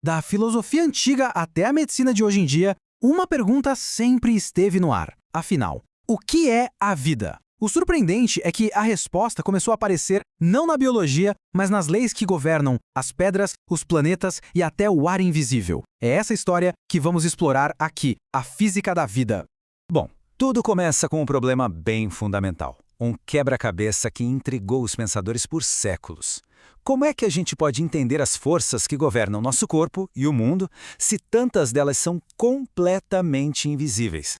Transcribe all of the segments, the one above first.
Da filosofia antiga até a medicina de hoje em dia, uma pergunta sempre esteve no ar. Afinal, o que é a vida? O surpreendente é que a resposta começou a aparecer não na biologia, mas nas leis que governam as pedras, os planetas e até o ar invisível. É essa história que vamos explorar aqui, a física da vida. Bom, tudo começa com um problema bem fundamental. Um quebra-cabeça que intrigou os pensadores por séculos. Como é que a gente pode entender as forças que governam nosso corpo e o mundo se tantas delas são completamente invisíveis?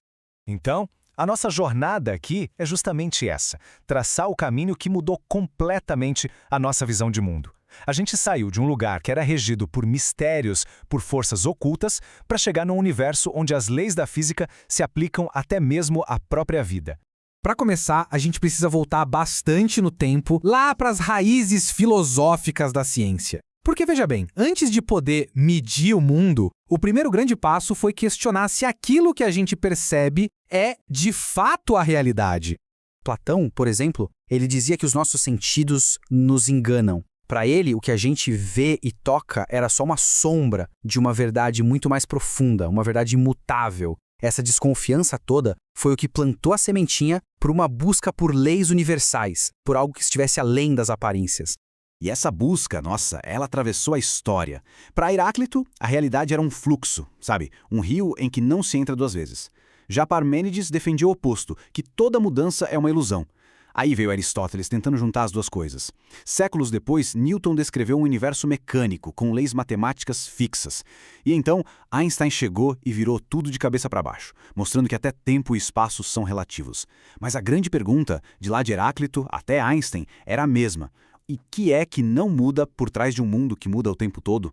Então, a nossa jornada aqui é justamente essa: traçar o caminho que mudou completamente a nossa visão de mundo. A gente saiu de um lugar que era regido por mistérios, por forças ocultas, para chegar num universo onde as leis da física se aplicam até mesmo à própria vida. Para começar, a gente precisa voltar bastante no tempo, lá para as raízes filosóficas da ciência. Porque, veja bem, antes de poder medir o mundo, o primeiro grande passo foi questionar se aquilo que a gente percebe é, de fato, a realidade. Platão, por exemplo, ele dizia que os nossos sentidos nos enganam. Para ele, o que a gente vê e toca era só uma sombra de uma verdade muito mais profunda, uma verdade imutável. Essa desconfiança toda foi o que plantou a sementinha para uma busca por leis universais, por algo que estivesse além das aparências. E essa busca, nossa, ela atravessou a história. Para Heráclito, a realidade era um fluxo, sabe? Um rio em que não se entra duas vezes. Já Parmênides defendia o oposto, que toda mudança é uma ilusão. Aí veio Aristóteles tentando juntar as duas coisas. Séculos depois, Newton descreveu um universo mecânico, com leis matemáticas fixas. E então, Einstein chegou e virou tudo de cabeça para baixo, mostrando que até tempo e espaço são relativos. Mas a grande pergunta, de lá de Heráclito até Einstein, era a mesma. E que é que não muda por trás de um mundo que muda o tempo todo?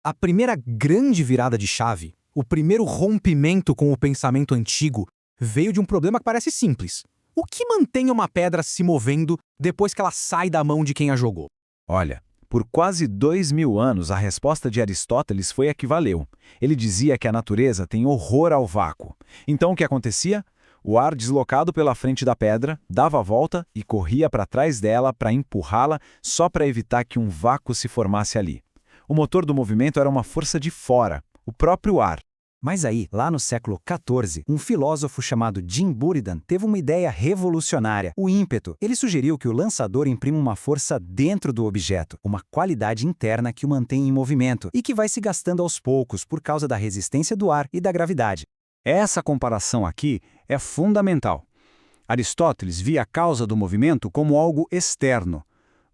A primeira grande virada de chave, o primeiro rompimento com o pensamento antigo, veio de um problema que parece simples. O que mantém uma pedra se movendo depois que ela sai da mão de quem a jogou? Olha, por quase 2000 anos, a resposta de Aristóteles foi a que valeu. Ele dizia que a natureza tem horror ao vácuo. Então o que acontecia? O ar deslocado pela frente da pedra dava a volta e corria para trás dela para empurrá-la só para evitar que um vácuo se formasse ali. O motor do movimento era uma força de fora, o próprio ar. Mas aí, lá no século XIV, um filósofo chamado Jim Buridan teve uma ideia revolucionária, o ímpeto. Ele sugeriu que o lançador imprima uma força dentro do objeto, uma qualidade interna que o mantém em movimento e que vai se gastando aos poucos por causa da resistência do ar e da gravidade. Essa comparação aqui é fundamental. Aristóteles via a causa do movimento como algo externo.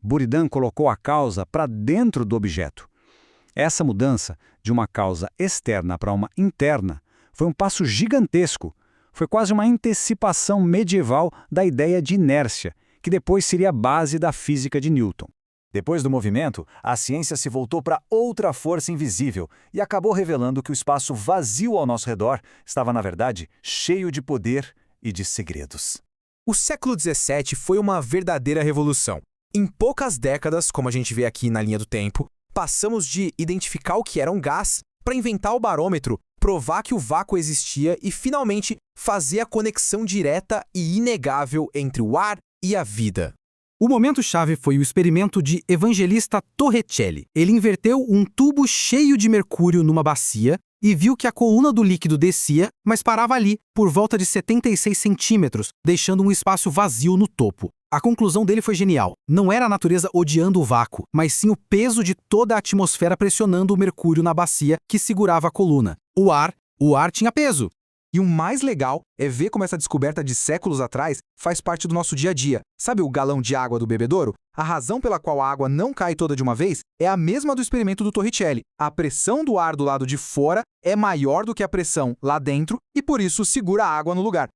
Buridan colocou a causa para dentro do objeto. Essa mudança de uma causa externa para uma interna foi um passo gigantesco. Foi quase uma antecipação medieval da ideia de inércia, que depois seria a base da física de Newton. Depois do movimento, a ciência se voltou para outra força invisível e acabou revelando que o espaço vazio ao nosso redor estava, na verdade, cheio de poder e de segredos. O século XVII foi uma verdadeira revolução. Em poucas décadas, como a gente vê aqui na linha do tempo, passamos de identificar o que era um gás para inventar o barômetro, provar que o vácuo existia e, finalmente, fazer a conexão direta e inegável entre o ar e a vida. O momento-chave foi o experimento de Evangelista Torricelli. Ele inverteu um tubo cheio de mercúrio numa bacia e viu que a coluna do líquido descia, mas parava ali, por volta de 76 centímetros, deixando um espaço vazio no topo. A conclusão dele foi genial. Não era a natureza odiando o vácuo, mas sim o peso de toda a atmosfera pressionando o mercúrio na bacia que segurava a coluna. O ar tinha peso. E o mais legal é ver como essa descoberta de séculos atrás faz parte do nosso dia a dia. Sabe o galão de água do bebedouro? A razão pela qual a água não cai toda de uma vez é a mesma do experimento do Torricelli. A pressão do ar do lado de fora é maior do que a pressão lá dentro e por isso segura a água no lugar.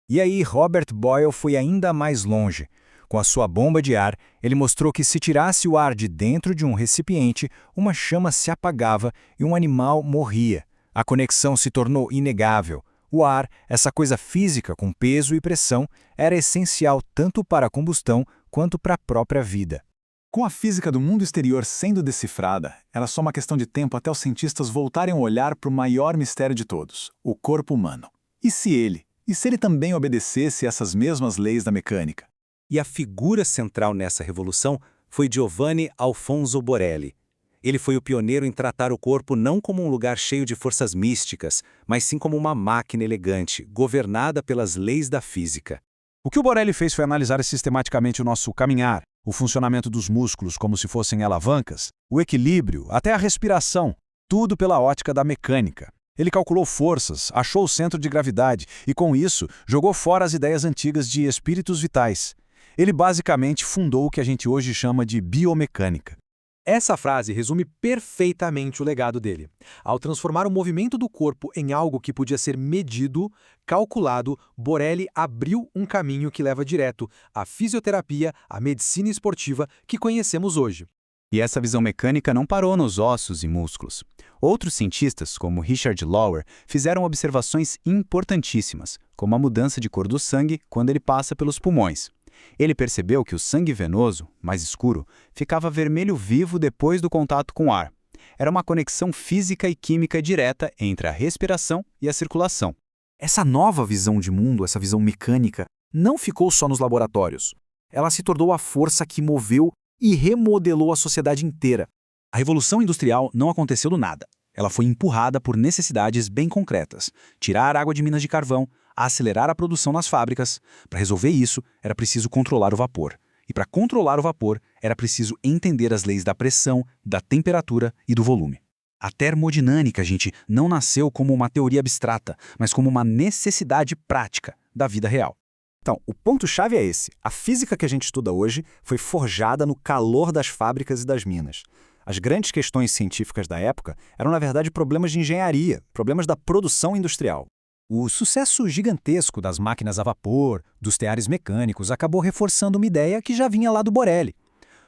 E aí Robert Boyle foi ainda mais longe. Com a sua bomba de ar, ele mostrou que se tirasse o ar de dentro de um recipiente, uma chama se apagava e um animal morria. A conexão se tornou inegável. O ar, essa coisa física com peso e pressão, era essencial tanto para a combustão quanto para a própria vida. Com a física do mundo exterior sendo decifrada, era só uma questão de tempo até os cientistas voltarem a olhar para o maior mistério de todos, o corpo humano. E se ele também obedecesse essas mesmas leis da mecânica? E a figura central nessa revolução foi Giovanni Alfonso Borelli. Ele foi o pioneiro em tratar o corpo não como um lugar cheio de forças místicas, mas sim como uma máquina elegante, governada pelas leis da física. O que o Borelli fez foi analisar sistematicamente o nosso caminhar, o funcionamento dos músculos como se fossem alavancas, o equilíbrio, até a respiração, tudo pela ótica da mecânica. Ele calculou forças, achou o centro de gravidade e, com isso, jogou fora as ideias antigas de espíritos vitais. Ele basicamente fundou o que a gente hoje chama de biomecânica. Essa frase resume perfeitamente o legado dele. Ao transformar o movimento do corpo em algo que podia ser medido, calculado, Borelli abriu um caminho que leva direto à fisioterapia, à medicina esportiva que conhecemos hoje. E essa visão mecânica não parou nos ossos e músculos. Outros cientistas, como Richard Lauer, fizeram observações importantíssimas, como a mudança de cor do sangue quando ele passa pelos pulmões. Ele percebeu que o sangue venoso, mais escuro, ficava vermelho vivo depois do contato com o ar. Era uma conexão física e química direta entre a respiração e a circulação. Essa nova visão de mundo, essa visão mecânica, não ficou só nos laboratórios. Ela se tornou a força que moveu e remodelou a sociedade inteira. A Revolução Industrial não aconteceu do nada. Ela foi empurrada por necessidades bem concretas. Tirar água de minas de carvão, acelerar a produção nas fábricas. Para resolver isso, era preciso controlar o vapor. E para controlar o vapor, era preciso entender as leis da pressão, da temperatura e do volume. A termodinâmica, gente, não nasceu como uma teoria abstrata, mas como uma necessidade prática da vida real. Então, o ponto-chave é esse. A física que a gente estuda hoje foi forjada no calor das fábricas e das minas. As grandes questões científicas da época eram, na verdade, problemas de engenharia, problemas da produção industrial. O sucesso gigantesco das máquinas a vapor, dos teares mecânicos, acabou reforçando uma ideia que já vinha lá do Borelli.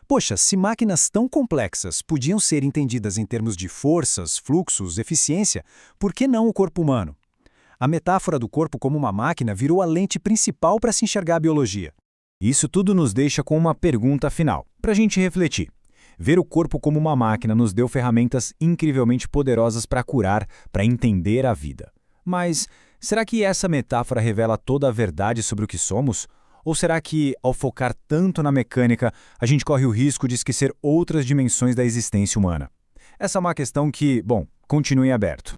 Poxa, se máquinas tão complexas podiam ser entendidas em termos de forças, fluxos, eficiência, por que não o corpo humano? A metáfora do corpo como uma máquina virou a lente principal para se enxergar a biologia. Isso tudo nos deixa com uma pergunta final, para a gente refletir. Ver o corpo como uma máquina nos deu ferramentas incrivelmente poderosas para curar, para entender a vida. Mas será que essa metáfora revela toda a verdade sobre o que somos? Ou será que, ao focar tanto na mecânica, a gente corre o risco de esquecer outras dimensões da existência humana? Essa é uma questão que, bom, continue em aberto.